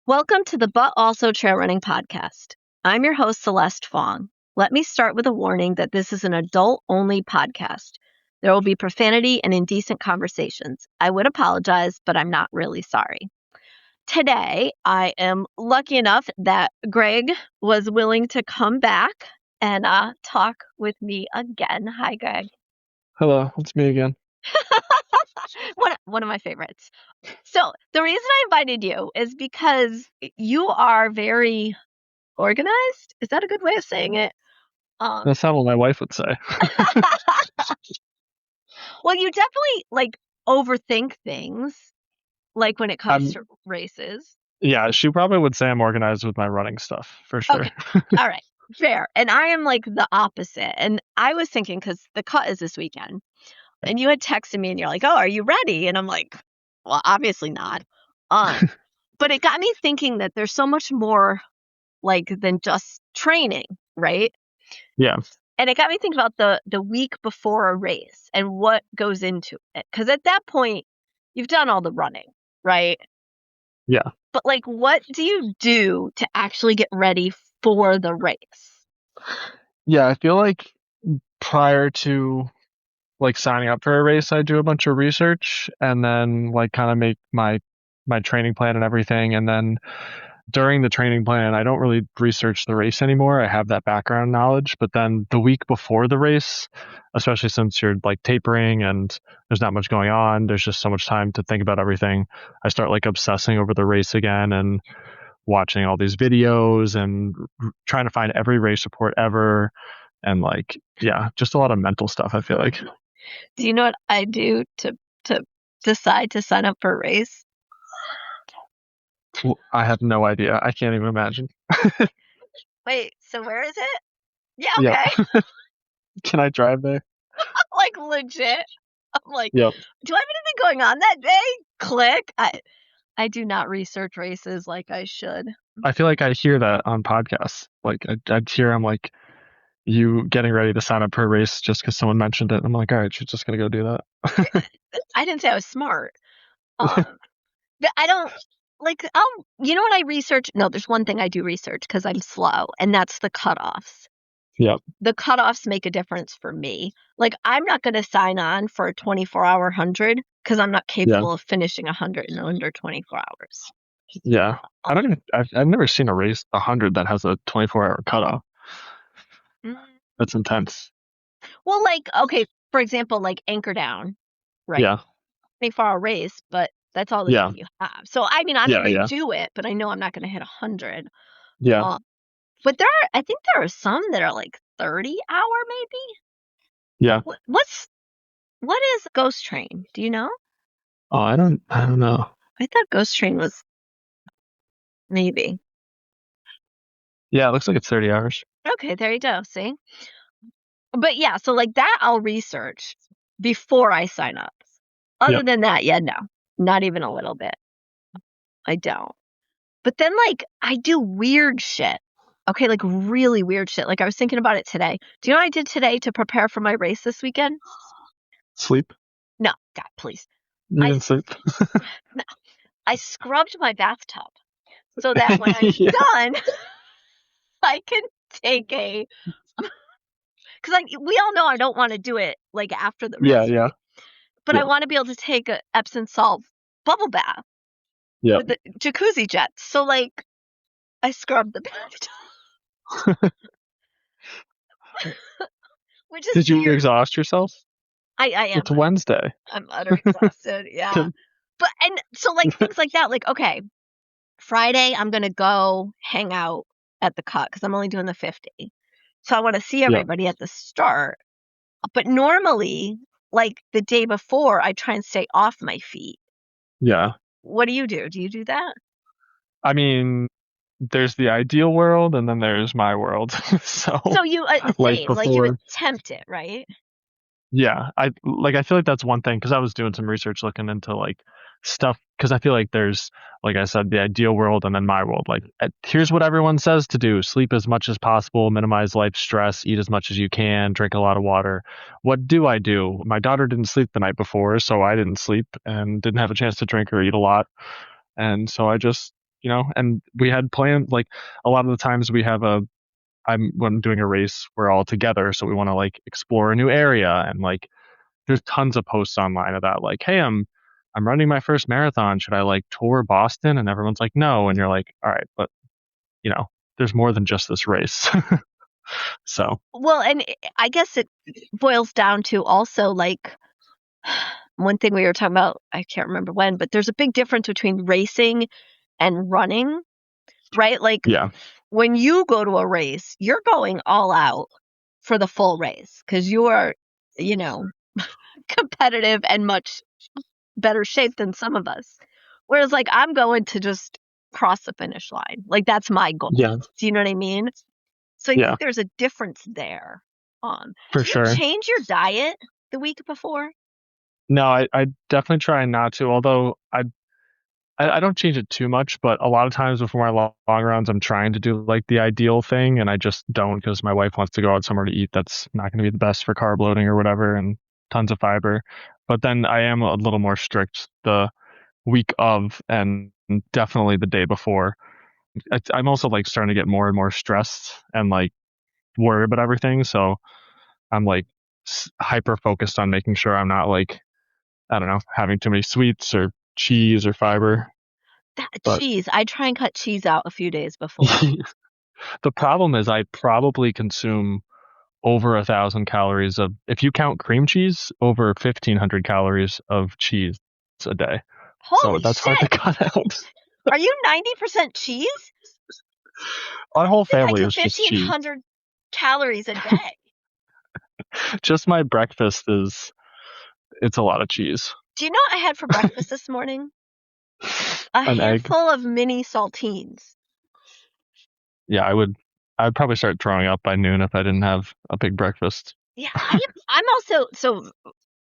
Welcome to the But Also Trail Running Podcast. I'm your host, Celeste Fong. Let me start with a warning that this is an adult-only podcast. There will be profanity and indecent conversations. I would apologize, but I'm not really sorry. Today, I am lucky enough that Greg was willing to come back and talk with me again. Hi, Greg. Hello, it's me again. One of my favorites. So the reason I invited you is because you are very organized. Is that a good way of saying it? That's not what my wife would say. Well, you definitely overthink things, like when it comes to races. Yeah, she probably would say I'm organized with my running stuff, for sure. Okay. All right. Fair. And I am like the opposite. And I was thinking, because the cut is this weekend, and you had texted me and you're like, oh, are you ready? And I'm like, well, obviously not. But it got me thinking that there's so much more than just training, right? Yeah. And it got me thinking about the week before a race and what goes into it. Because at that point, you've done all the running, right? Yeah. But what do you do to actually get ready for the race? Yeah, I feel like prior to signing up for a race, I do a bunch of research and then kind of make my training plan and everything. And then during the training plan, I don't really research the race anymore. I have that background knowledge, but then the week before the race, especially since you're tapering and there's not much going on, there's just so much time to think about everything. I start obsessing over the race again and watching all these videos and trying to find every race report ever. And just a lot of mental stuff, I feel like. Do you know what I do to decide to sign up for a race? Well, I have no idea. I can't even imagine. Wait, so where is it? Yeah, okay. Yep. Can I drive there? Legit. I'm like, yep. Do I have anything going on that day? Click. I do not research races like I should. I feel like I hear that on podcasts. I'd hear you getting ready to sign up for a race just because someone mentioned it. I'm like, all right, she's just gonna go do that. I didn't say I was smart. But I don't you know what I research? No, there's one thing I do research because I'm slow, and that's the cutoffs. Yep. The cutoffs make a difference for me. I'm not going to sign on for a 24-hour 100 because I'm not capable of finishing 100 in under 24 hours. Yeah. I've never seen a race 100 that has a 24-hour cutoff. That's intense. Well, okay, for example, Anchor Down, right? Yeah. 24-hour race, but that's all the time you have. So, I mean, I'm going to do it, but I know I'm not going to hit 100. Yeah. But I think there are some that are 30-hour maybe. Yeah. What is Ghost Train? Do you know? Oh, I don't know. I thought Ghost Train was maybe. Yeah, it looks like it's 30 hours. Okay, there you go. See? But yeah, so that I'll research before I sign up. Other than that, yeah, no. Not even a little bit. I don't. But then I do weird shit. Okay, really weird shit. I was thinking about it today. Do you know what I did today to prepare for my race this weekend? Sleep? No, God, please. You didn't sleep? No. I scrubbed my bathtub so that when I'm done, I can take a... Because we all know I don't want to do it after the race. Yeah. But I want to be able to take a Epsom salt bubble bath with the jacuzzi jets. So I scrubbed the bathtub. Which is Did you exhaust yourself? I am. It's Wednesday. I'm utterly exhausted. Yeah. But and so things like that. Okay, Friday I'm gonna go hang out at the cut because I'm only doing the 50. So I want to see everybody at the start. But normally, the day before, I try and stay off my feet. Yeah. What do you do? Do you do that? I mean, there's the ideal world and then there's my world. So you you attempt it, right? Yeah, I feel like that's one thing because I was doing some research looking into stuff because I feel like there's, like I said, the ideal world and then my world. Here's what everyone says to do: sleep as much as possible, minimize life stress, eat as much as you can, drink a lot of water. What do I do? My daughter didn't sleep the night before, so I didn't sleep and didn't have a chance to drink or eat a lot, and so I just and we had planned, like, a lot of the times when I'm doing a race, we're all together. So we want to like explore a new area. And like, there's tons of posts online of that. Like, hey, I'm running my first marathon. Should I like tour Boston? And everyone's like, no. And you're like, all right, but you know, there's more than just this race. So Well, and I guess it boils down to also like one thing we were talking about, I can't remember when, but there's a big difference between racing and running, right? Like yeah, when you go to a race, you're going all out for the full race because you are, you know, competitive and much better shape than some of us. Whereas like I'm going to just cross the finish line. Like that's my goal. yeah, Do you know what I mean? So I yeah, think there's a difference there. for Do you sure. change your diet the week before? No, I definitely try not to. Although I don't change it too much, but a lot of times before my long runs, I'm trying to do like the ideal thing, and I just don't because my wife wants to go out somewhere to eat that's not going to be the best for carb loading or whatever, and tons of fiber. But then I am a little more strict the week of, and definitely the day before. I'm also like starting to get more and more stressed and like worried about everything, so I'm like hyper focused on making sure I'm not like, I don't know, having too many sweets or cheese or fiber. That But cheese, I try and cut cheese out a few days before. the problem is I probably consume over 1,000 calories of, if you count cream cheese, over 1,500 calories of cheese a day. So Holy that's hard to shit! cut out. Are you 90% cheese? Our whole I think family I do is just cheese. 1,500 calories a day. Just my breakfast it's a lot of cheese. Do you know what I had for breakfast this morning? A An egg. handful of mini saltines. Yeah, I'd probably start throwing up by noon if I didn't have a big breakfast. Yeah, I'm also, so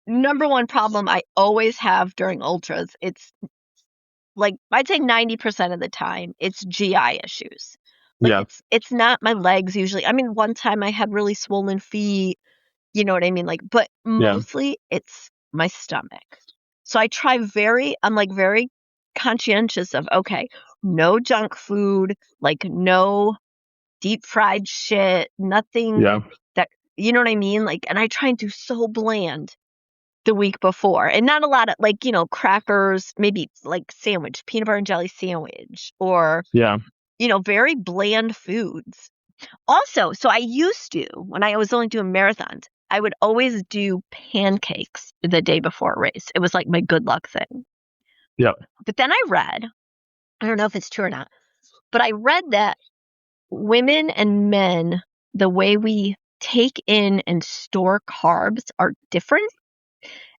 number one problem I always have during ultras, it's like I'd say 90% of the time it's GI issues. Like Yeah, it's not my legs usually. I mean, one time I had really swollen feet, you know what I mean? Like, but yeah, mostly it's my stomach. So I'm like very conscientious of, okay, no junk food, like no deep fried shit, nothing yeah, that, you know what I mean? Like, and I try and do so bland the week before and not a lot of like, crackers, maybe like sandwich, peanut butter and jelly sandwich, or, yeah, very bland foods. Also, so I used to, when I was only doing marathons, I would always do pancakes the day before a race. It was like my good luck thing. yeah, But then I don't know if it's true or not, but I read that women and men, the way we take in and store carbs are different,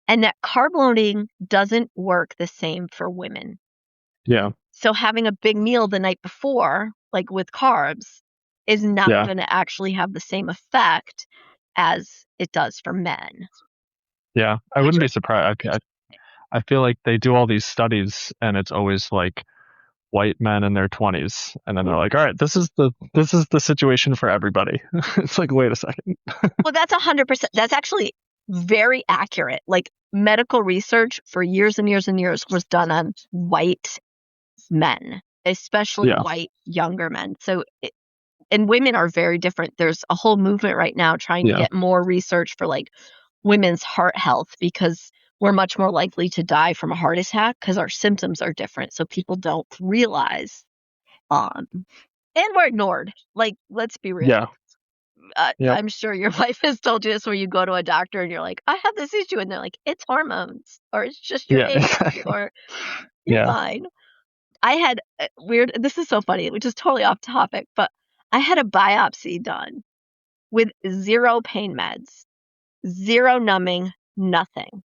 and that carb loading doesn't work the same for women. yeah, So having a big meal the night before, like with carbs, is not yeah, going to actually have the same effect as it does for men. yeah. I Which wouldn't be is surprised. I feel like they do all these studies, and it's always like white men in their 20s, and then they're like, all right, this is the situation for everybody. It's like, wait a second. well, that's 100%. That's actually very accurate. Like medical research for years and years and years was done on white men, especially Yeah, white younger men. So, and women are very different. There's a whole movement right now trying to yeah, get more research for like women's heart health because we're much more likely to die from a heart attack because our symptoms are different. So people don't realize, um, and we're ignored. Like, let's be real. yeah, yep, I'm sure your wife has told you this where you go to a doctor and you're like, I have this issue. And they're like, it's hormones or it's just your yeah, age or you're yeah. fine. I had this is so funny, which is totally off topic, but I had a biopsy done with zero pain meds, zero numbing, nothing.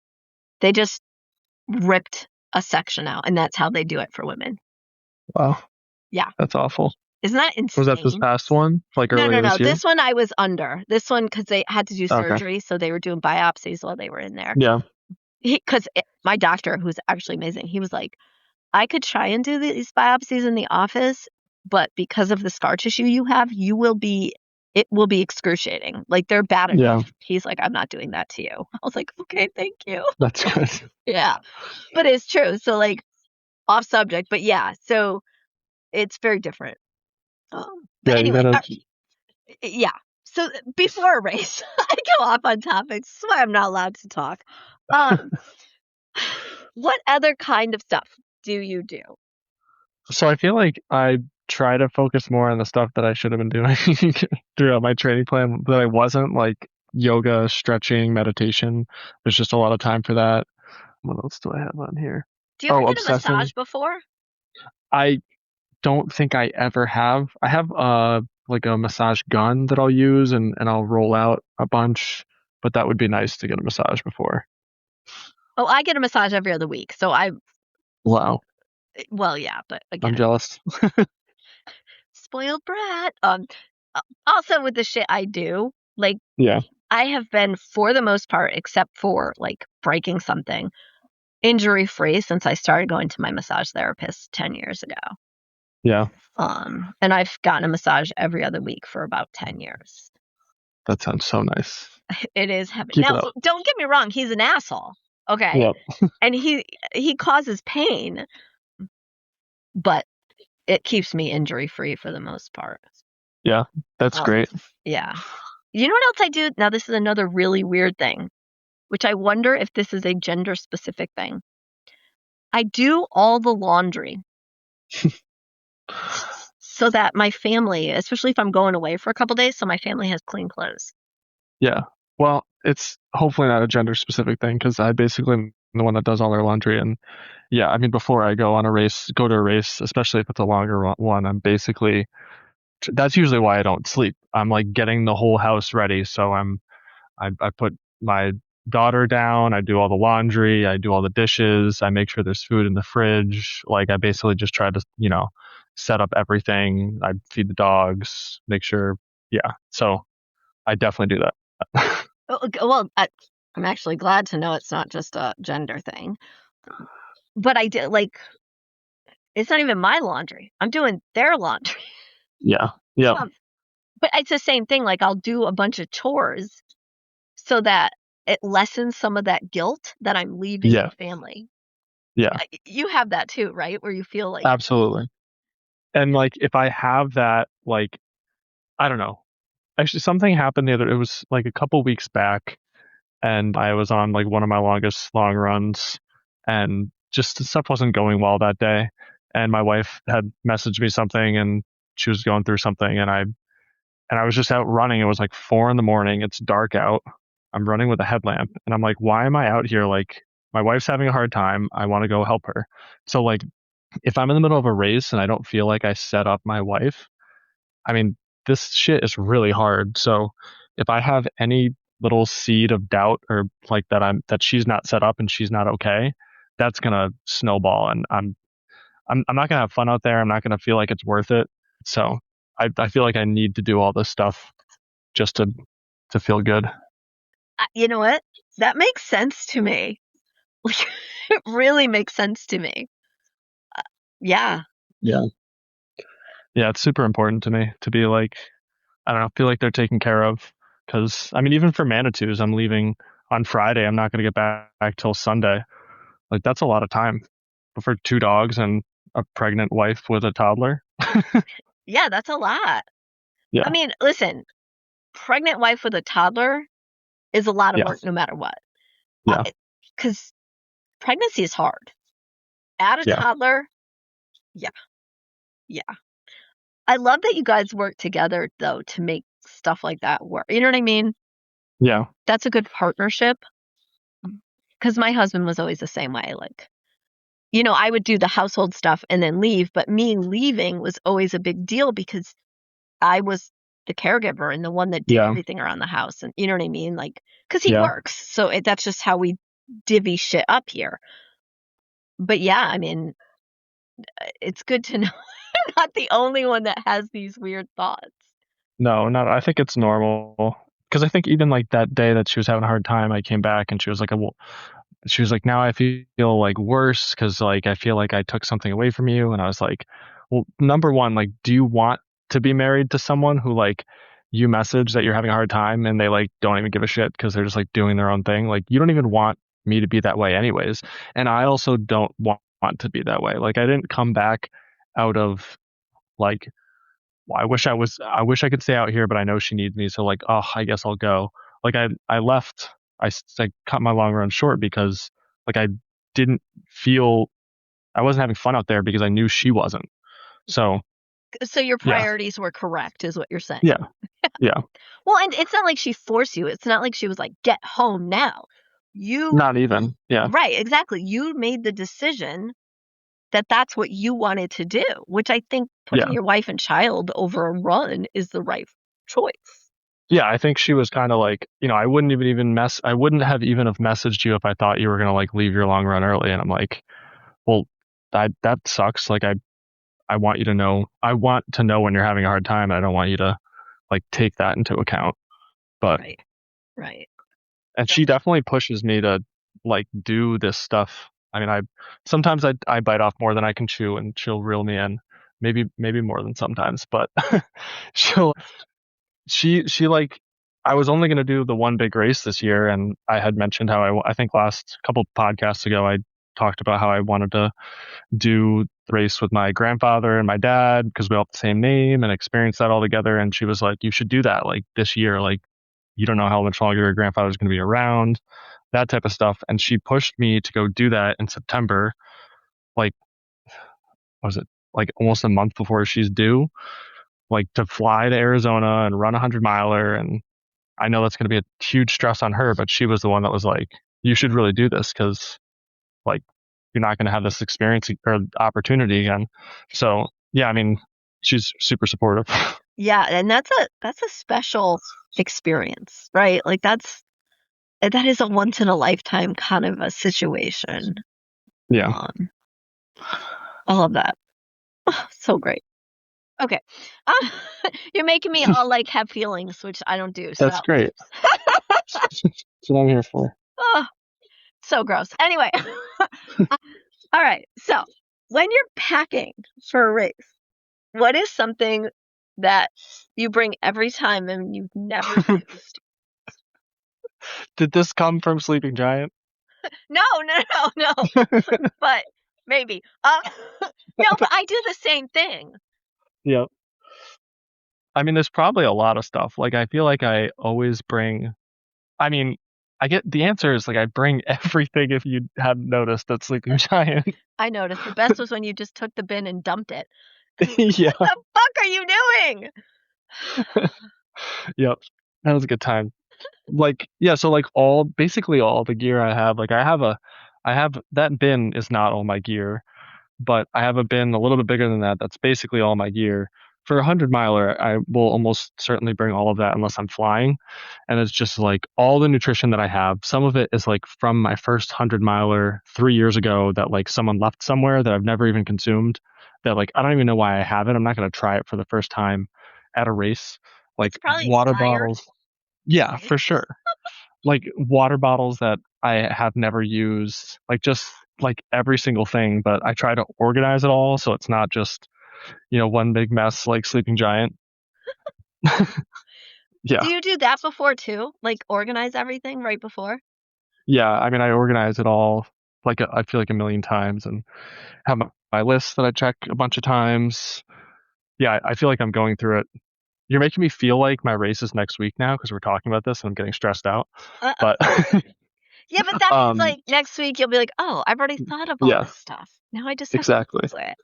They just ripped a section out, and that's how they do it for women. Wow, Yeah. that's awful. Isn't that Was that this insane? past one, like No, no, earlier no. this year? This one I was under. This one because they had to do Okay. surgery, so they were doing biopsies while they were in there. Yeah, Because my doctor, who's actually amazing, he was like, I could try and do these biopsies in the office, but because of the scar tissue you have, it will be excruciating. Like they're bad yeah, enough. He's like, I'm not doing that to you. I was like, okay, thank you. that's good. Yeah. But it's true. So like off subject, but yeah. So it's very different. But Yeah, you anyway, gotta. yeah. So before a race, I go off on topics. That's why I'm not allowed to talk. Um, what other kind of stuff do you do? So I feel like I try to focus more on the stuff that I should have been doing throughout my training plan that I wasn't, like yoga, stretching, meditation. There's just a lot of time for that. What else do I have on here? Do you ever Oh, get a obsessing. massage before? I don't think I ever have. I have like a massage gun that I'll use and I'll roll out a bunch, but that would be nice to get a massage before. Oh, I get a massage every other week. So Wow, well, yeah, but I'm again, jealous. spoiled brat. Also with the shit I do, like Yeah, I have been for the most part, except for like breaking something, injury free since I started going to my massage therapist 10 years ago. yeah, And I've gotten a massage every other week for about 10 years. that sounds so nice. It is heavy. Keep it Now, up. don't get me wrong, he's an asshole. Okay. Yep. And he causes pain, but it keeps me injury free for the most part. Yeah, that's Um, great. yeah. You know what else I do? Now, this is another really weird thing, which I wonder if this is a gender specific thing. I do all the laundry so that my family, especially if I'm going away for a couple days, so my family has clean clothes. Yeah. Well, it's hopefully not a gender specific thing because I basically am the one that does all their laundry. And yeah, I mean, before I go to a race, especially if it's a longer one, I'm basically, that's usually why I don't sleep. I'm like getting the whole house ready. So I put my daughter down. I do all the laundry. I do all the dishes. I make sure there's food in the fridge. Like I basically just try to, set up everything. I feed the dogs, make sure. Yeah. So I definitely do that. Well, I'm actually glad to know it's not just a gender thing. But I did like it's not even my laundry. I'm doing their laundry. Yeah. Yeah. Um, but it's the same thing. Like I'll do a bunch of chores so that it lessens some of that guilt that I'm leaving Yeah. the family. Yeah. You have that too, right? Where you feel like, Absolutely. And like if I have that, like, I don't know. Actually, something happened it was like a couple weeks back, and I was on like one of my longest long runs, and just stuff wasn't going well that day. And my wife had messaged me something, and she was going through something, and I was just out running. It was like 4 a.m. It's dark out. I'm running with a headlamp, and I'm like, why am I out here? Like, my wife's having a hard time. I want to go help her. So like, if I'm in the middle of a race and I don't feel like I set up my wife, I mean, this shit is really hard. So if I have any little seed of doubt or like that she's not set up and she's not okay, that's gonna snowball, and I'm not gonna have fun out there. I'm not gonna feel like it's worth it. So I feel like I need to do all this stuff just to feel good. you know what? That makes sense to me. Like, it really makes sense to me. Yeah. Yeah. Yeah, it's super important to me to be like, I don't know, feel like they're taken care of. Because I mean, even for Manitous, I'm leaving on Friday. I'm not going to get back till Sunday. Like that's a lot of time for two dogs and a pregnant wife with a toddler. Yeah, that's a lot. I Yeah, mean, listen, pregnant wife with a toddler is a lot of yeah, work no matter what. yeah, Because pregnancy is hard. Add a yeah, toddler, yeah, yeah. I love that you guys work together though to make stuff like that work. You know what I mean? yeah, That's a good partnership. Because my husband was always the same way. Like, I would do the household stuff and then leave, but me leaving was always a big deal because I was the caregiver and the one that did yeah, everything around the house. And you know what I mean? Like, because he yeah. works. So that's just how we divvy shit up here. But yeah, I mean, it's good to know I'm not the only one that has these weird thoughts. No, not. I think it's normal because I think even like that day that she was having a hard time, I came back and she was like, well, she was like, now I feel like worse because like I feel like I took something away from you. And I was like, well, number one, like, do you want to be married to someone who like you message that you're having a hard time and they like don't even give a shit because they're just like doing their own thing? Like, you don't even want me to be that way anyways. And I also don't want to be that way. Like, I didn't come back out of Like, well, I wish I could stay out here, but I know she needs me. So like, oh, I guess I'll go. Like I left, I cut my long run short because like I didn't feel, I wasn't having fun out there because I knew she wasn't. So So your yeah, priorities were correct, is what you're saying. yeah, yeah. Well, and it's not like she forced you. It's not like she was like, get home now. You, Not even. Yeah, right, exactly. You made the decision that that's what you wanted to do, which I think putting yeah, your wife and child over a run is the right choice. yeah. I think she was kind of like, I wouldn't I wouldn't have even have messaged you if I thought you were gonna like leave your long run early. And I'm like, well, that sucks. Like I want you to know, I want to know when you're having a hard time. And I don't want you to like take that into account. But Right, right. and she definitely pushes me to like do this stuff. I mean, sometimes I bite off more than I can chew, and she'll reel me in. Maybe more than sometimes, but she'll she like I was only going to do the one big race this year, and I had mentioned how I think last couple podcasts ago I talked about how I wanted to do the race with my grandfather and my dad because we all have the same name and experience that all together. And she was like, "You should do that like this year. Like you don't know how much longer your grandfather's going to be around, that type of stuff." And she pushed me to go do that in September. Like, what was it like almost a month before she's due? Like to fly to Arizona and run a 100 miler. And I know that's going to be a huge stress on her, but she was the one that was like, "You should really do this because like you're not going to have this experience or opportunity again." So yeah, I mean, she's super supportive. Yeah, and that's a special experience, right? Like that is a once in a lifetime kind of a situation. Yeah, Um, I love that. So great. Okay. Uh, you're making me all like have feelings, which I don't do. So, that's great. That's what I'm here for. oh, so gross. Anyway, all right. So, when you're packing for a race, what is something that you bring every time and you've never used? Did this come from Sleeping Giant? No, no, no, no. But maybe. No, but I do the same thing. Yep. I mean, there's probably a lot of stuff. Like, I feel like I always bring, I mean, I get the answer is like I bring everything if you hadn't noticed at Sleeping Giant. I noticed the best was when you just took the bin and dumped it. 'Cause Yeah. what the fuck are you doing? Yep. That was a good time. Like, yeah, so like basically all the gear I have, like I have that bin is not all my gear, but I have a bin a little bit bigger than that. That's basically all my gear. For a 100 miler, I will almost certainly bring all of that unless I'm flying. And it's just like all the nutrition that I have. Some of it is like from my first 100 miler 3 years ago that like someone left somewhere that I've never even consumed. That like I don't even know why I have it. I'm not gonna try it for the first time at a race. It's Like probably water expired, bottles. Yeah, right? for sure. Like water bottles that I have never used. Like just like every single thing, but I try to organize it all so it's not just one big mess like Sleeping Giant. Do Yeah. you do that before too? Like organize everything right before? Yeah. I mean, I organize it all like I feel like a million times and have my list that I check a bunch of times. Yeah. I feel like I'm going through it. You're making me feel like my race is next week now because we're talking about this and I'm getting stressed out. Uh-uh. But, Yeah, but that means um, like next week you'll be like, oh, I've already thought of all yeah, this stuff. Now I just have to exactly. do it.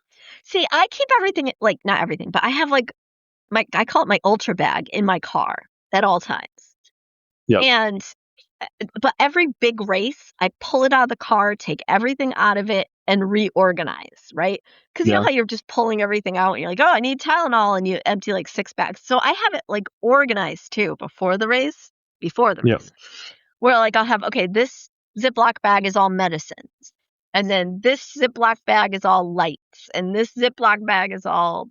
See, I keep everything like not everything, but I have like I call it my ultra bag in my car at all times. Yep. And but every big race, I pull it out of the car, take everything out of it, and reorganize, right? Because you know Yeah. how you're just pulling everything out, and you're like, oh, I need Tylenol, and you empty like 6 bags. So I have it like organized too before the race, Yep. where like I'll have okay, this Ziploc bag is all medicines, and then this Ziploc bag is all lights, and this Ziploc bag is all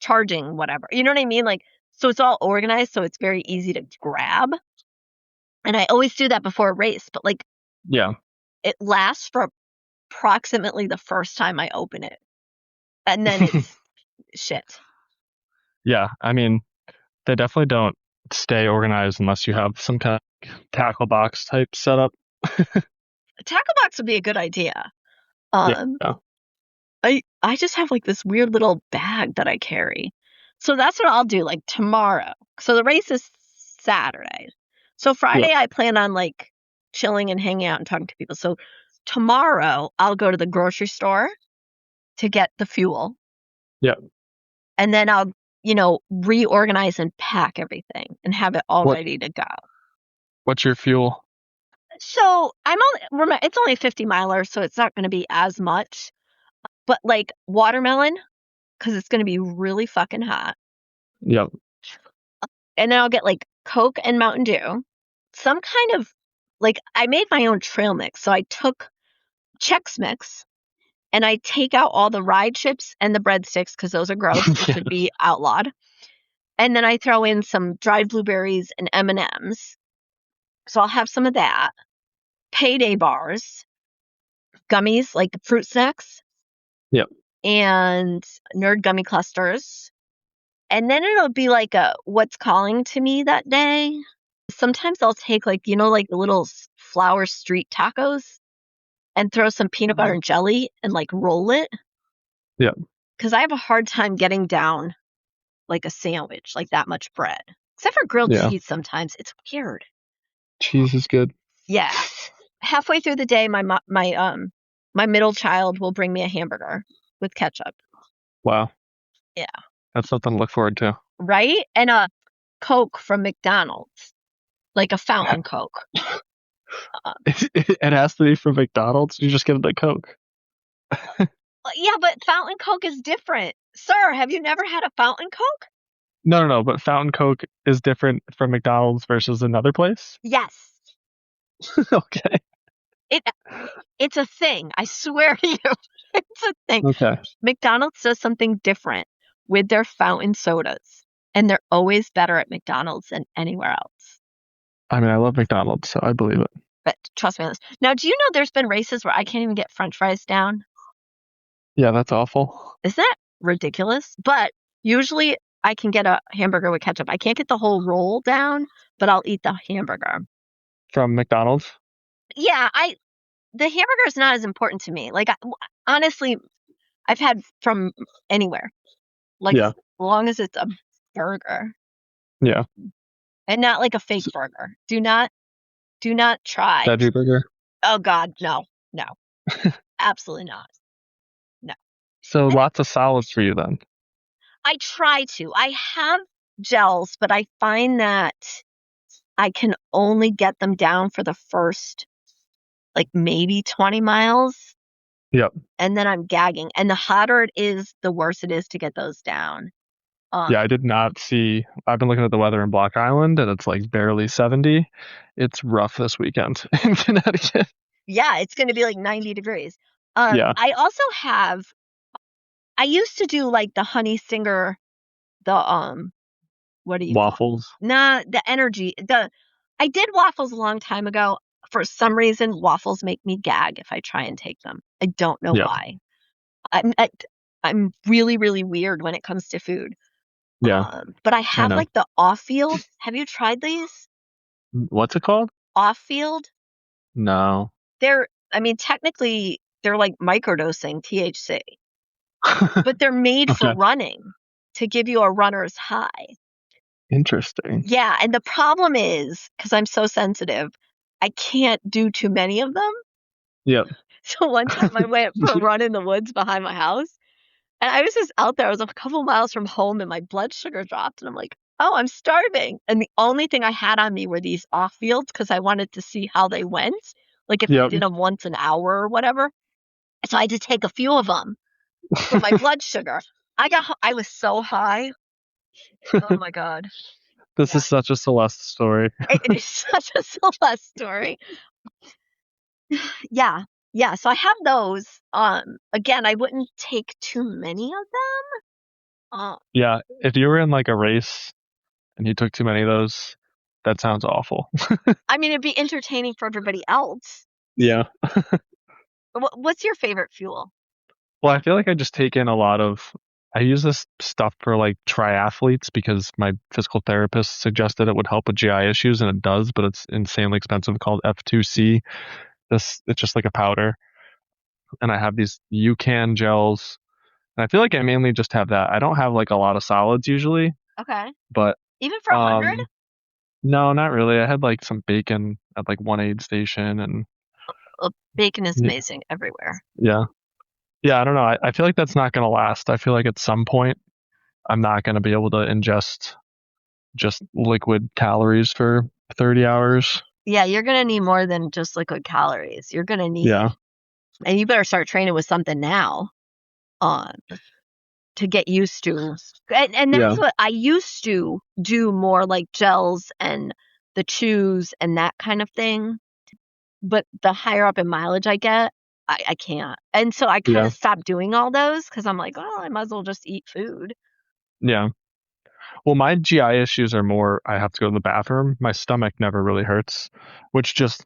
charging whatever. You know what I mean? Like so it's all organized, so it's very easy to grab. And I always do that before a race, but like Yeah. it lasts for approximately the first time I open it. And then it's shit. Yeah. I mean, they definitely don't stay organized unless you have some kind of tackle box type setup. A tackle box would be a good idea. Yeah. Um, I just have like this weird little bag that I carry. So that's what I'll do like tomorrow. So the race is Saturday. So Yep. Friday I plan on like chilling and hanging out and talking to people. So tomorrow I'll go to the grocery store to get the fuel. Yep. And then I'll, reorganize and pack everything and have it all What ready to go. what's your fuel? So it's only 50 miler, so it's not going to be as much. But like watermelon, because it's going to be really fucking hot. Yep. And then I'll get like Coke and Mountain Dew. Some kind of like I made my own trail mix. So I took Chex Mix and I take out all the ride chips and the breadsticks because those are gross and should be outlawed. And then I throw in some dried blueberries and M&Ms. So I'll have some of that. Payday bars, gummies, like fruit snacks, Yep. and nerd gummy clusters. And then it'll be like a what's calling to me that day. Sometimes I'll take like, like the little flour street tacos and throw some peanut butter and jelly and like roll it. Yep. Because I have a hard time getting down like a sandwich, like that much bread. Except for grilled Yeah. cheese sometimes. It's weird. Cheese is good. Yeah. Halfway through the day, my middle child will bring me a hamburger with ketchup. Wow. Yeah. That's something to look forward to. Right? And a Coke from McDonald's, like a fountain Coke. It has to be from McDonald's. You just get the Coke. Yeah, but fountain Coke is different. Sir, have you never had a fountain Coke? No. But fountain Coke is different from McDonald's versus another place. Yes. Okay. It's a thing. I swear to you. It's a thing. Okay. McDonald's does something different with their fountain sodas, and they're always better at McDonald's than anywhere else. I mean, I love McDonald's, so I believe it. But trust me on this. Now, do you know there's been races where I can't even get French fries down? Yeah, that's awful. Isn't that ridiculous? But usually I can get a hamburger with ketchup. I can't get the whole roll down, but I'll eat the hamburger. From McDonald's? Yeah, the hamburger is not as important to me. Like, honestly, I've had from anywhere. Like, Yeah. as long as it's a burger. Yeah. And not like a fake burger. Do not try. Veggie burger? Oh, God, no. Absolutely not. No. So lots of solids for you then. I try to. I have gels, but I find that I can only get them down for the first, like, maybe 20 miles. Yep. And then I'm gagging. And the hotter it is, the worse it is to get those down. Yeah, I did not see. I've been looking at the weather in Block Island, and it's like barely 70. It's rough this weekend in Connecticut. Yeah, it's going to be like 90 degrees. Yeah. I used to do like the Honey Singer, the what do you Waffles? Nah, the energy. I did waffles a long time ago. For some reason, waffles make me gag if I try and take them. I don't know why. I'm really, really weird when it comes to food. Yeah. But I have like the off-field. Have you tried these? What's it called? Off-field? No. Technically, they're like microdosing THC. But they're made for running to give you a runner's high. Interesting. Yeah, and the problem is, because I'm so sensitive, I can't do too many of them. Yep. So one time I went for a run in the woods behind my house, and I was just out there. I was a couple miles from home, and my blood sugar dropped, and I'm like, oh, I'm starving. And the only thing I had on me were these off-fields because I wanted to see how they went, like if I did them once an hour or whatever. So I had to take a few of them for my blood sugar. I was so high. Oh my God. This is such a Celeste story. It is such a Celeste story. Yeah. So I have those. Again, I wouldn't take too many of them. Yeah, if you were in like a race and you took too many of those, that sounds awful. I mean, it'd be entertaining for everybody else. Yeah. What's your favorite fuel? Well, I feel like I just take in I use this stuff for like triathletes because my physical therapist suggested it would help with GI issues, and it does, but it's insanely expensive, called F2C. It's just like a powder. and I have these UCAN gels. And I feel like I mainly just have that. I don't have like a lot of solids usually, Okay. but Even for 100? no, not really. I had like some bacon at like one aid station, and Bacon is y- amazing everywhere. yeah, yeah. I don't know. I feel like that's not gonna last. I feel like at some point I'm not gonna be able to ingest just liquid calories for 30 hours. Yeah, you're going to need more than just liquid calories. You're going to need, Yeah, and you better start training with something now on to get used to. And yeah, that's what I used to do, more like gels and the chews and that kind of thing. But the higher up in mileage I get, I can't. And so I kind yeah, of stopped doing all those because I'm like, well, I might as well just eat food. yeah. Well, my GI issues are more I have to go to the bathroom. My stomach never really hurts, which just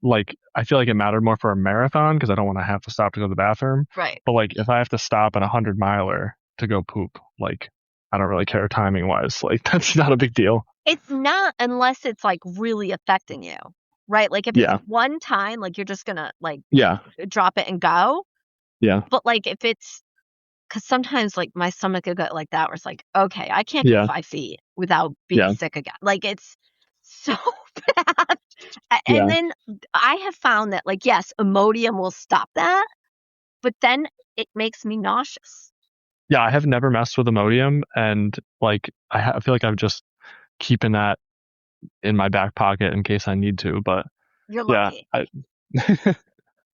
like I feel like it mattered more for a marathon because I don't want to have to stop to go to the bathroom. Right. But like if I have to stop at 100 miler to go poop, like I don't really care timing wise. Like that's not a big deal. It's not unless it's like really affecting you, right? Like if it's Yeah, one time, like you're just gonna like yeah, drop it and go. yeah, But like if it's because sometimes like my stomach will get like that where it's like, okay, I can't go yeah, 5 feet without being yeah, sick again. Like it's so bad. And yeah, then I have found that like, yes, Imodium will stop that, but then it makes me nauseous. yeah. I have never messed with Imodium, and like I feel like I'm just keeping that in my back pocket in case I need to. But You're yeah, lucky. I,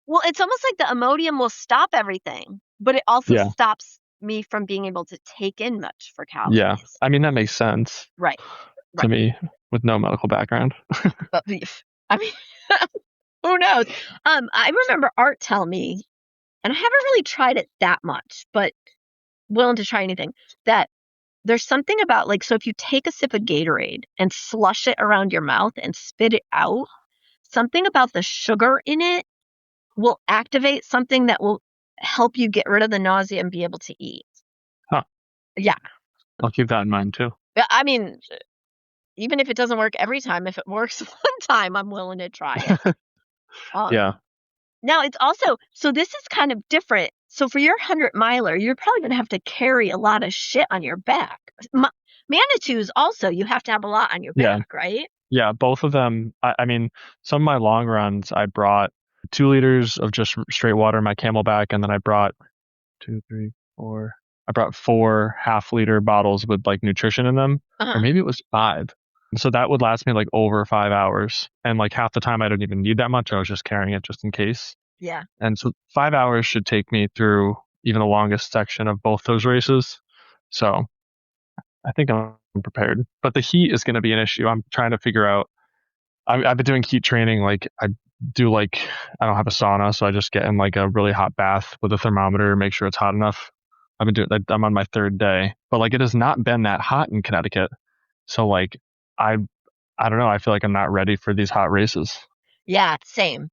Well, it's almost like the Imodium will stop everything, but it also yeah, stops me from being able to take in much for yeah. calories. I mean that makes sense Right. to Right. me with no medical background. But I mean, who knows? I remember Art tell me, and I haven't really tried it that much, but willing to try anything, that there's something about like, so if you take a sip of Gatorade and flush it around your mouth and spit it out, something about the sugar in it will activate something that will help you get rid of the nausea and be able to eat. Huh. Yeah. I'll keep that in mind too. I mean, even if it doesn't work every time, if it works one time, I'm willing to try it. Um, Yeah. Now it's also, so this is kind of different. So for your 100 miler, you're probably going to have to carry a lot of shit on your back. Manitous also, you have to have a lot on your Yeah. back, right? Yeah. Both of them. I mean, some of my long runs, I brought 2 liters of just straight water in my Camelback, and then I brought two, three, four. I brought 4 half-liter bottles with like nutrition in them, or Uh-huh. maybe it was 5. So that would last me like over 5 hours, and like half the time I didn't even need that much. I was just carrying it just in case. Yeah. And so 5 hours should take me through even the longest section of both those races. So I think I'm prepared. But the heat is going to be an issue. I'm trying to figure out. I've been doing heat training. Like I do like I don't have a sauna, so I just get in like a really hot bath with a thermometer, make sure it's hot enough. I've been doing. I'm on my 3rd day, but like it has not been that hot in Connecticut. So like I I don't know. I feel like I'm not ready for these hot races. Yeah, same.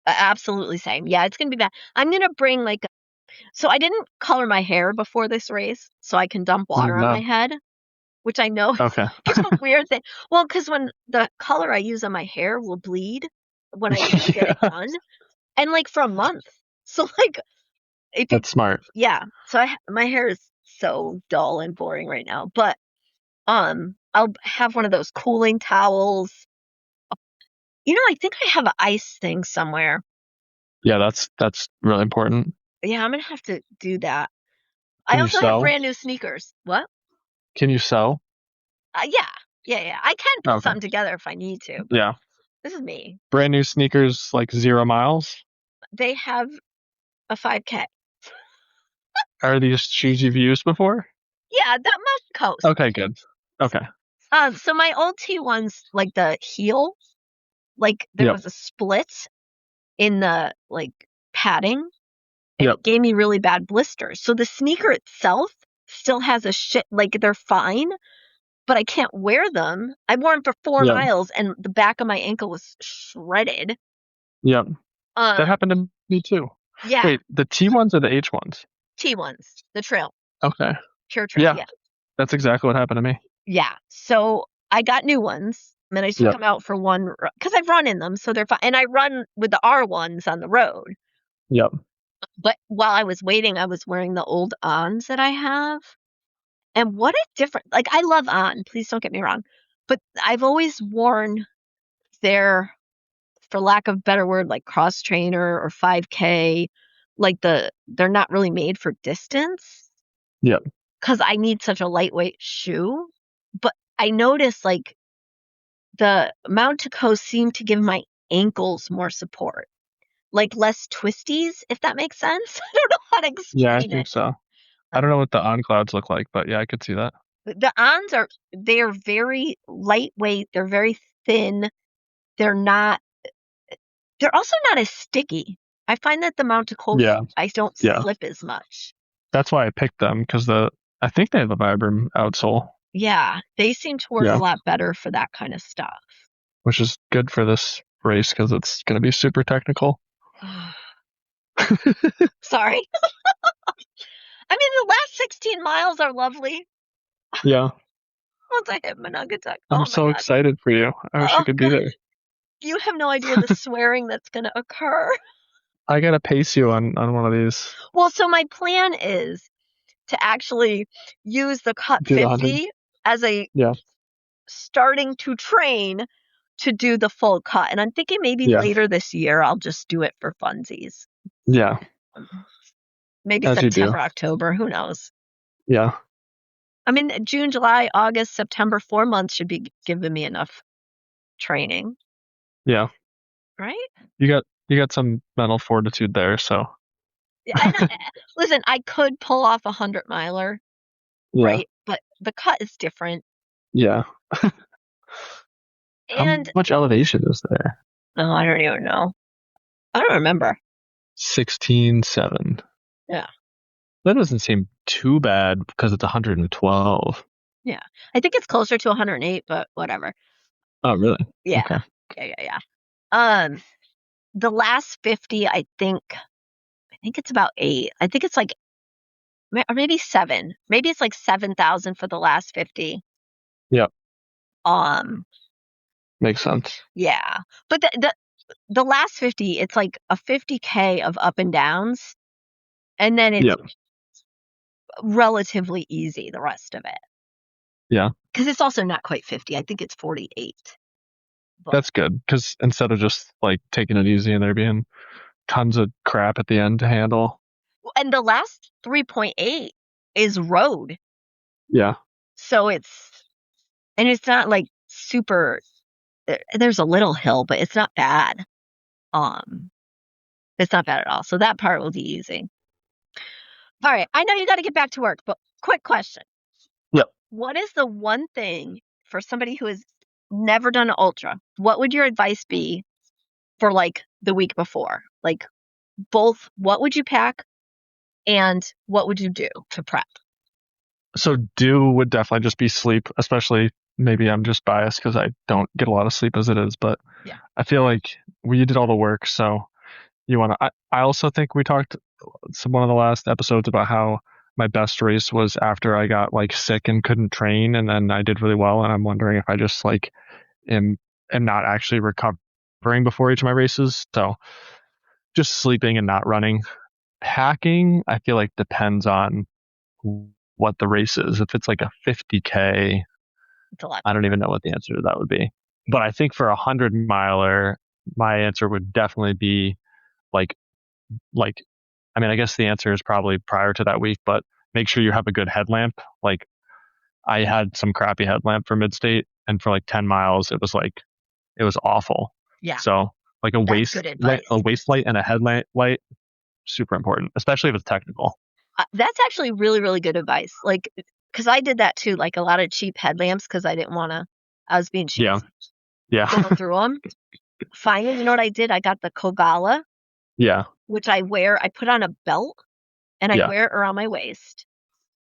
Absolutely same. Yeah, it's going to be bad. I'm going to bring like, so I didn't color my hair before this race so I can dump water on my No. head, which I know Okay. is a weird thing. Well, because when the color I use on my hair will bleed when I get it Yeah, done, and like for a month. So like it that's smart. yeah. So my hair is so dull and boring right now, but I'll have one of those cooling towels. I think I have an ice thing somewhere. Yeah, that's really important. Yeah, I'm gonna have to do that. I Can you also have sew? brand new sneakers. What? Can you sew? Yeah, yeah, yeah. I can put Okay. something together if I need to, but Yeah. this is me. Brand new sneakers, like 0 miles. They have a 5K. Are these shoes you've used before? Yeah, that must coast. Okay, good. Okay. So my old T1s, like the heel, like there Yep. was a split in the like padding, and Yep. it gave me really bad blisters. So the sneaker itself still has a shit, like they're fine, but I can't wear them. I wore them for 4 Yep. miles and the back of my ankle was shredded. Yep. That Um, happened to me too. yeah, Wait, the T ones or the H ones? T1s, the trail, Okay. pure trail. Yeah, Yeah. that's exactly what happened to me. Yeah. So I got new ones. And then I just took Yep. them out for one because I've run in them, so they're fine. And I run with the R ones on the road. Yep. But while I was waiting, I was wearing the old Ons that I have. And what a different, like, I love On, please don't get me wrong. But I've always worn their, for lack of a better word, like cross trainer or 5K, like they're not really made for distance Yep. because I need such a lightweight shoe. But I noticed like the Mount to Coast seemed to give my ankles more support, like less twisties, if that makes sense. I don't know how to Yeah, I explain think it. so. I don't know what the on clouds look like, but yeah, I could see that. The Ons they're very lightweight, they're very thin. They're not they're also not as sticky. I find that the Mount to Coast Yeah, I don't yeah. slip as much. That's why I picked them because I think they have a Vibram outsole. Yeah, they seem to work a Yeah, lot better for that kind of stuff. which is good for this race because it's going to be super technical. Sorry. I mean, the last 16 miles are lovely. Yeah, Once I hit Monongatuk, I'm oh my so God. excited for you. I wish I Oh could be God, there. you have no idea the swearing that's going to occur. I gotta pace you on one of these. Well, so my plan is to actually use the Cut Do the 100. 50 as a Yeah, starting to train to do the full cut. And I'm thinking maybe yeah, later this year I'll just do it for funsies. yeah. Maybe As you do. September, October, who knows? Yeah, I mean, June, July, August, September, 4 months should be giving me enough training, yeah. right? You got some mental fortitude there. So And listen, I could pull off 100 miler, yeah, right? But the cut is different. yeah. How And much elevation is there? no, I don't even know. I don't remember. 16.7. Yeah. That doesn't seem too bad because it's 112. Yeah. I think it's closer to 108, but whatever. Oh, really? Yeah. Okay. Yeah. Um, the last 50, I think it's about 8. I think it's like or maybe 7. Maybe it's like 7,000 for the last 50. Yep. Um, Makes sense. yeah. But the last 50, it's like a 50K of up and downs, and then it's Yep. relatively easy the rest of it. Yeah. Because it's also not quite 50. I think it's 48. But That's good because instead of just like taking it easy and there being tons of crap at the end to handle. and the last 3.8 is road. Yeah. So it's not like super there's a little hill, but it's not bad. Um, it's not bad at all. So that part will be easy. All right. I know you got to get back to work, but quick question. Yep. What is the one thing for somebody who has never done an ultra? What would your advice be for like the week before? Like both what would you pack and what would you do to prep? So do would definitely just be sleep, especially maybe I'm just biased because I don't get a lot of sleep as it is, but Yeah. I feel like we did all the work. So you want to, I also think we talked one of the last episodes about how my best race was after I got like sick and couldn't train. And then I did really well. And I'm wondering if I just like am, am not actually recovering before each of my races. So just sleeping and not running. Packing, I feel like depends on what the race is. If it's like a 50K, It's a lot. I don't even know what the answer to that would be. But I think for a 100 miler, my answer would definitely be like, like, I mean, I guess the answer is probably prior to that week, but make sure you have a good headlamp. Like, I had some crappy headlamp for mid-state, and for like 10 miles, it was awful. Yeah. So, like That's good advice. a waist light and a headlamp light, super important, especially if it's technical. That's actually really, really good advice. Like, because I did that too, like a lot of cheap headlamps because I didn't want to, I was being cheap Yeah. Yeah. going through them. Finally, you know what I did? I got the Kogala, Yeah. which I put on a belt and I Yeah. wear it around my waist.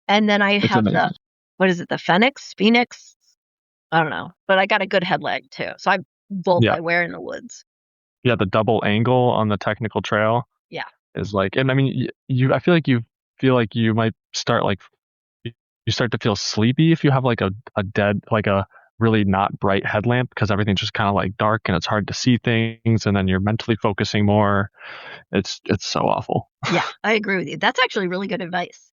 And then I It's have amazing. what is it, the Phoenix? I don't know, but I got a good headlight too. So both Yeah. I wear in the woods. Yeah. The double angle on the technical trail Yeah. is like, and I mean, I feel like you might start like, you start to feel sleepy if you have like a dead, like a really not bright headlamp because everything's just kind of like dark and it's hard to see things, and then you're mentally focusing more. It's so awful. Yeah, I agree with you. That's actually really good advice.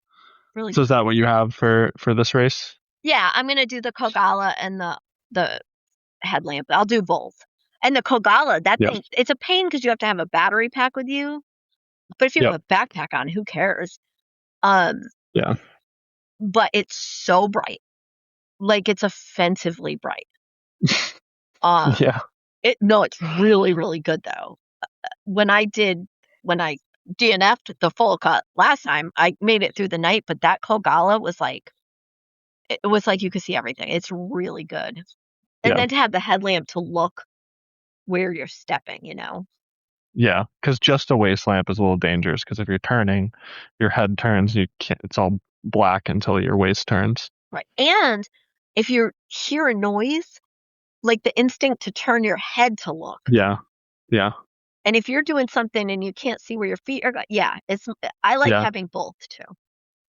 Really So good. is that what you have for this race? Yeah, I'm gonna do the Kogala and the headlamp. I'll do both. And the Kogala, that Yep. thing, it's a pain because you have to have a battery pack with you. But if you have Yep. a backpack on, who cares? Um, Yeah. but it's so bright. Like it's offensively bright. Um, Yeah. it's really, really good though. When I DNF'd the full cut last time, I made it through the night, but that Kogala was like it was like you could see everything. It's really good. And Yeah. then to have the headlamp to look where you're stepping, you know. Yeah. Because just a waist lamp is a little dangerous because if you're turning, your head turns, you can't. It's all black until your waist turns. Right. And if you hear a noise, like the instinct to turn your head to look. Yeah. Yeah. And if you're doing something and you can't see where your feet are going, yeah, I like Yeah. having both too.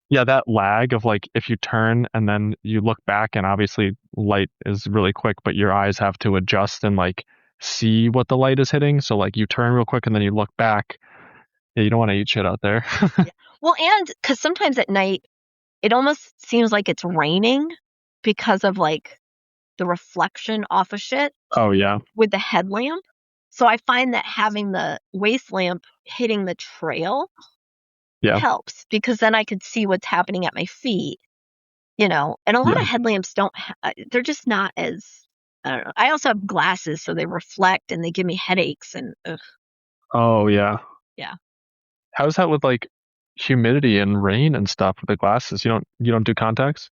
Yeah, that lag of like if you turn and then you look back and obviously light is really quick, but your eyes have to adjust and like see what the light is hitting. So like you turn real quick and then you look back. Yeah, you don't want to eat shit out there. Yeah. Well, and because sometimes at night it almost seems like it's raining because of like the reflection off of shit Oh yeah. with the headlamp. So I find that having the waist lamp hitting the trail Yeah. helps because then I could see what's happening at my feet, you know. And a lot Yeah. of headlamps they're just not as I don't know. I also have glasses, so they reflect and they give me headaches and ugh, Oh yeah. yeah. How's that with like humidity and rain and stuff with the glasses? You don't do contacts?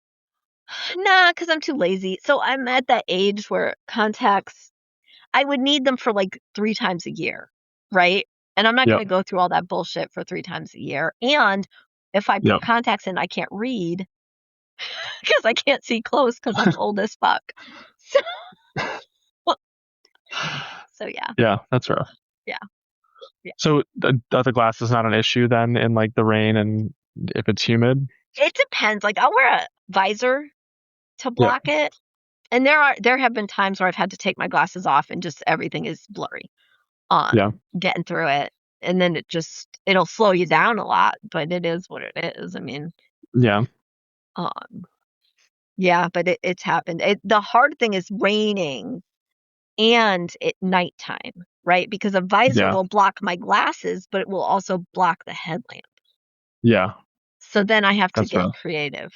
Nah, because I'm too lazy. So I'm at that age where contacts I would need them for like 3 times a year, right? And I'm not Yep. gonna go through all that bullshit for 3 times a year, and if I put Yep. contacts in, I can't read because I can't see close because 'cause I'm old as fuck. So so yeah, Yeah, that's rough. yeah, yeah. So are the glasses not an issue then in like the rain and if it's humid? It depends, like, I'll wear a visor to Yep. block it, and there have been times where I've had to take my glasses off and just everything is blurry, Yeah. getting through it, and then it'll slow you down a lot, but it is what it is. I mean, Yeah. um yeah, but it's happened. The hard thing is raining and at nighttime, right? Because a visor Yeah. will block my glasses, but it will also block the headlamp. Yeah. So then I have to That's get rough. creative.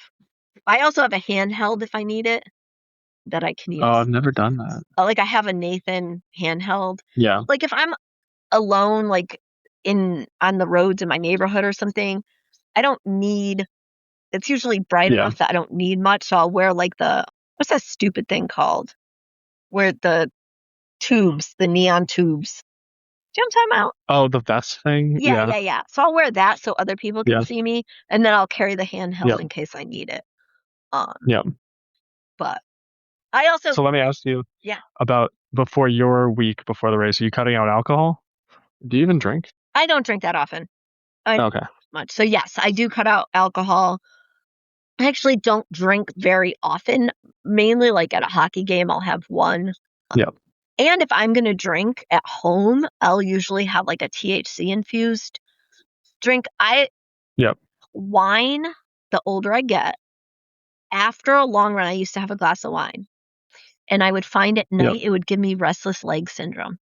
I also have a handheld if I need it that I can Oh, use. I've never done that. Like I have a Nathan handheld. Yeah. Like if I'm alone, like on the roads in my neighborhood or something, I don't need. It's usually bright Yeah. enough that I don't need much. So I'll wear like what's that stupid thing called? Where the neon tubes. Do you know what I'm talking about? Oh, the vest thing? Yeah, Yeah. yeah, yeah. So I'll wear that so other people can Yeah. see me, and then I'll carry the handheld Yeah. in case I need it. Um, Yeah. but I also, So let me ask you yeah, about before your week before the race, are you cutting out alcohol? Do you even drink? I don't drink that often. I don't Okay. much. So yes, I do cut out alcohol. I actually don't drink very often. Mainly like at a hockey game, I'll have one. Yep. And if I'm gonna drink at home, I'll usually have like a THC infused drink. Yep. Wine, the older I get, after a long run, I used to have a glass of wine and I would find at Yep. night it would give me restless leg syndrome.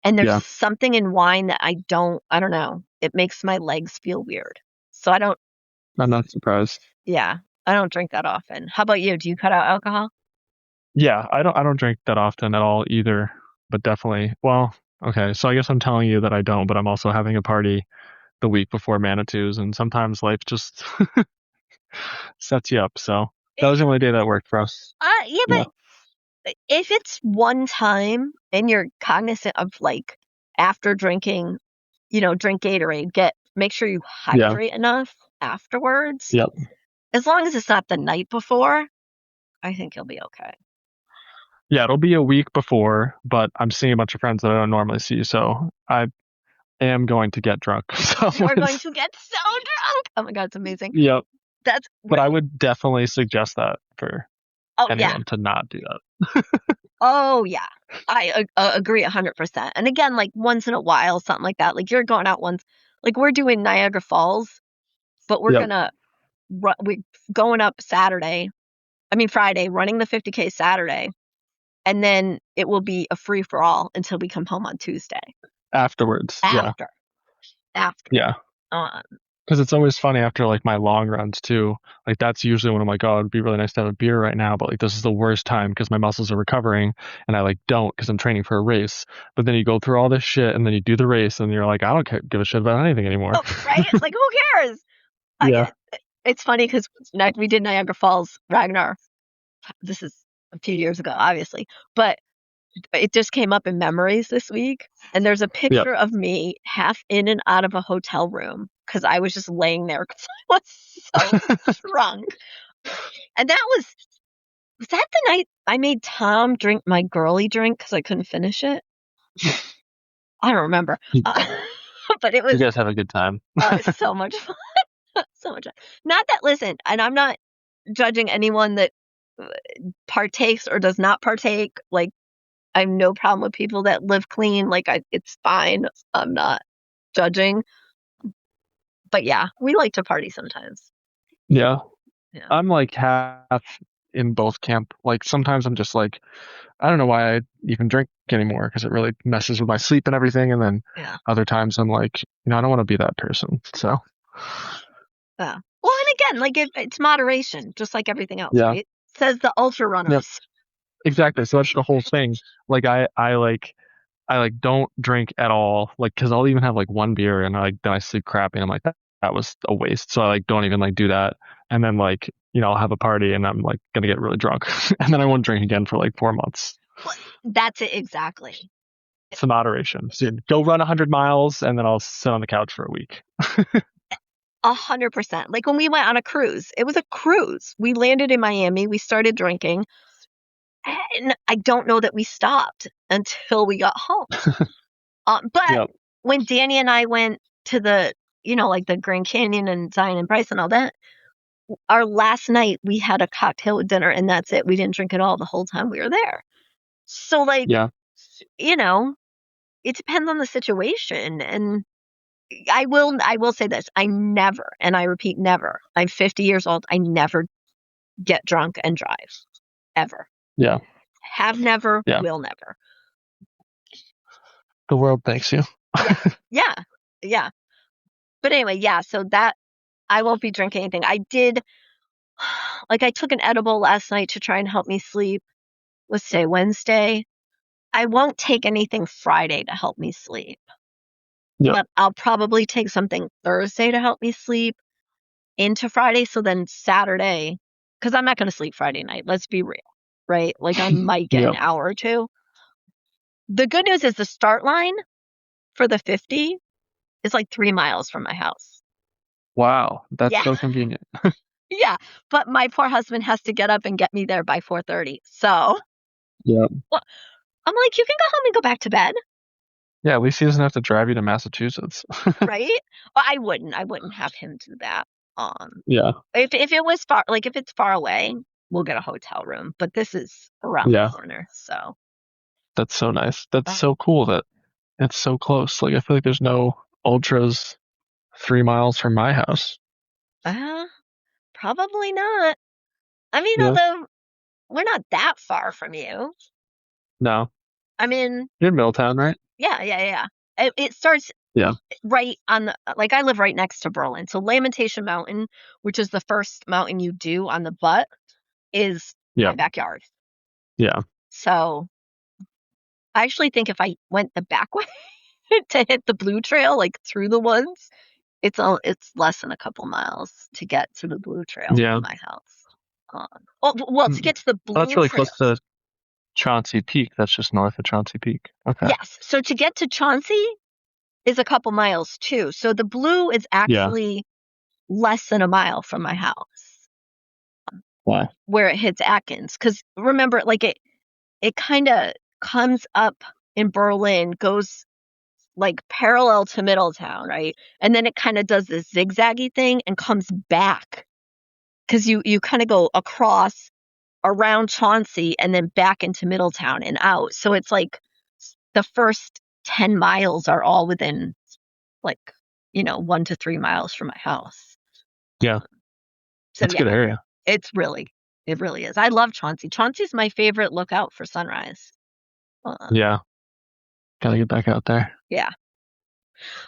And there's Yeah. something in wine that I don't know. It makes my legs feel weird. So I'm not surprised. yeah, I don't drink that often. How about you? Do you cut out alcohol? Yeah, I don't drink that often at all either, but definitely. Well, okay. So I guess I'm telling you that I don't, but I'm also having a party the week before Manitou's, and sometimes life just sets you up. So that was the only day that worked for us. Yeah, Yeah. but if it's one time and you're cognizant of like after drinking, drink Gatorade, make sure you Yeah. hydrate enough afterwards. Yep. As long as it's not the night before, I think you'll be okay. Yeah, it'll be a week before, but I'm seeing a bunch of friends that I don't normally see, so I am going to get drunk. So You're going to get so drunk. Oh my God, it's amazing. yep. That's But I would definitely suggest that for Oh, yeah. anyone to not do that. Oh, yeah. I agree 100%. And again, like once in a while, something like that. Like you're going out once, like we're doing Niagara Falls, but we're Yep. gonna we're going up Saturday. I mean Friday, running the 50K Saturday, and then it will be a free for all until we come home on Tuesday. Afterwards. Yeah. After, after. Yeah. Um, Because it's always funny after like my long runs too. Like that's usually when I'm like, oh, it'd be really nice to have a beer right now, but like this is the worst time because my muscles are recovering and I like don't because I'm training for a race. But then you go through all this shit and then you do the race and you're like, I don't give a shit about anything anymore. oh, right? Like who cares? Yeah. It's funny because we did Niagara Falls Ragnar. This is a few years ago, obviously, but it just came up in memories this week. And there's a Yep. picture of me half in and out of a hotel room because I was just laying there because I was so drunk. And was that the night I made Tom drink my girly drink because I couldn't finish it? I don't remember. You But it was guys have a good time. so much fun. So much fun. Not that, listen, and I'm not judging anyone that partakes or does not partake. Like, I have no problem with people that live clean. Like, it's fine. I'm not judging. But yeah, we like to party sometimes. Yeah. Yeah. I'm like half in both camp. Like sometimes I'm just like, I don't know why I even drink anymore because it really messes with my sleep and everything. And then Yeah. other times I'm like, I don't want to be that person. So Yeah. Well, and again, like it's moderation, just like everything else, yeah. right? Says the ultra Yep. runners. Exactly. So that's the whole thing. Like I don't drink at all. Like because I'll even have like one beer and then I sleep crappy and I'm like that was a waste. So I like don't even like do that. And then like I'll have a party and I'm like gonna get really drunk and then I won't drink again for like 4 months. Well, that's it exactly. It's the moderation. So go run 100 miles and then I'll sit on the couch for a week. 100%. Like when we went on a cruise, it was a cruise. We landed in Miami. We started drinking. And I don't know that we stopped until we got home. But Yep. when Danny and I went to the, like the Grand Canyon and Zion and Bryce and all that, our last night we had a cocktail with dinner and that's it. We didn't drink at all the whole time we were there. So like, Yeah. It depends on the situation. And I will say this. I never, and I repeat, never. I'm 50 years old. I never get drunk and drive. Ever. Yeah. Have never, Yeah. will never. The world thanks you. Yeah. Yeah. But anyway, yeah, so that I won't be drinking anything. I did I took an edible last night to try and help me sleep. Let's say Wednesday. I won't take anything Friday to help me sleep. Yep. But I'll probably take something Thursday to help me sleep into Friday. So then Saturday, because I'm not going to sleep Friday night. Let's be real, right? Like I might get an Yep. hour or two. The good news is the start line for the 50 is like 3 miles from my house. Wow. That's Yeah. so convenient. Yeah. But my poor husband has to get up and get me there by 4:30. So Yep. I'm like, you can go home and go back to bed. Yeah, at least he doesn't have to drive you to Massachusetts. Right? Well, I wouldn't have him do that. Yeah. If it was far, like if it's far away, we'll get a hotel room. But this is around the Yeah. corner, so That's so nice. That's so cool that it's so close. Like I feel like there's no ultras 3 miles from my house. probably not. I mean, Yeah. although we're not that far from you. No. I mean, You're in Middletown, right? yeah. It starts Yeah. right on the, like I live right next to Berlin. So Lamentation Mountain, which is the first mountain you do on the butt, is Yeah. my backyard. Yeah. So I actually think if I went the back way to hit the blue trail, like through the woods, it's less than a couple miles to get to the blue trail Yeah. from my house. To get to the blue That's really trail. close to Chauncey Peak. That's just north of Chauncey Peak. Okay. Yes. So to get to Chauncey is a couple miles too. So the blue is actually less than a mile from my house. Why? Where it hits Atkins. Because remember, like it kind of comes up in Berlin, goes like parallel to Middletown, right? And then it kind of does this zigzaggy thing and comes back. Because you kind of go across around Chauncey and then back into Middletown and out. So it's like the first 10 miles are all within like, 1 to 3 miles from my house. Yeah. So It's a good area. it really is. I love Chauncey. Chauncey's my favorite lookout for sunrise. Yeah. Gotta get back out there. Yeah.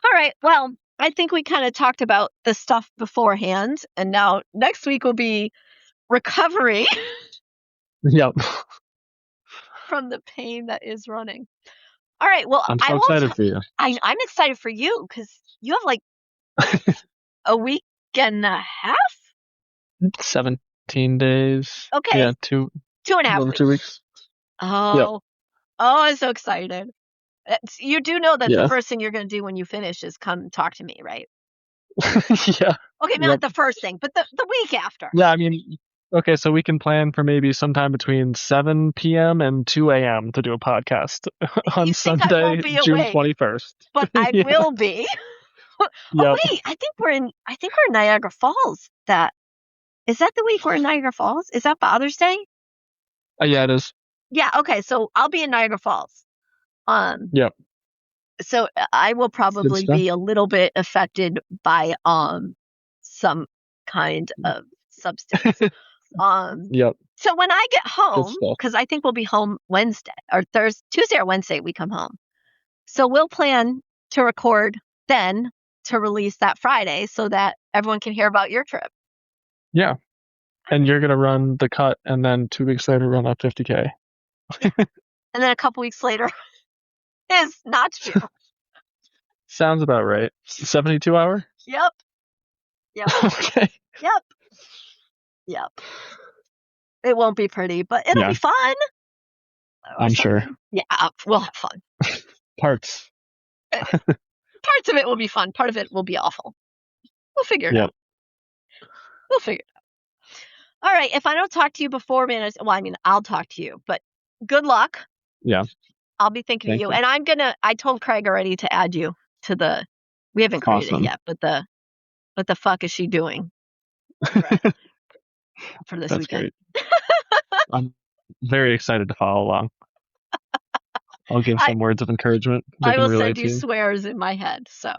All right. Well, I think we kind of talked about the stuff beforehand, and now next week will be recovery Yep. from the pain that is running. All right. Well, I'm so excited for you. I'm excited for you because you have like a week and a half. 17 days. Okay. Yeah, 2.5 over 2 weeks. Oh. Yep. Oh, I'm so excited. You do know that the first thing you're going to do when you finish is come talk to me, right? Yeah. Okay, not the first thing, but the week after. Yeah, I mean, okay, so we can plan for maybe sometime between 7 p.m. and 2 a.m. to do a podcast on Sunday, June 21st. But I will be. Yep. Wait, I think we're in Niagara Falls. Is that the week we're in Niagara Falls? Is that Father's Day? Yeah, it is. Yeah, okay, so I'll be in Niagara Falls. Yep. So I will probably be a little bit affected by some kind of substance. Yep. So when I get home, because I think we'll be home Wednesday or Tuesday or Wednesday, we come home. So we'll plan to record then to release that Friday so that everyone can hear about your trip. Yeah. And you're going to run the cut and then 2 weeks later run up 50K. And then a couple weeks later is not true. Sounds about right. 72 hour? Yep. Okay. Yep. It won't be pretty, but it'll be fun. I'm sure. Yeah, we'll have fun. Parts of it will be fun. Part of it will be awful. We'll figure it out. We'll figure it out. All right. If I don't talk to you before, man, I'll talk to you, but good luck. Yeah. I'll be thinking of you. And I told Craig already to add you to we haven't created it yet, but what the fuck is she doing for this weekend? Great. I'm very excited to follow along. I'll give some words of encouragement. I will send you swears in my head. So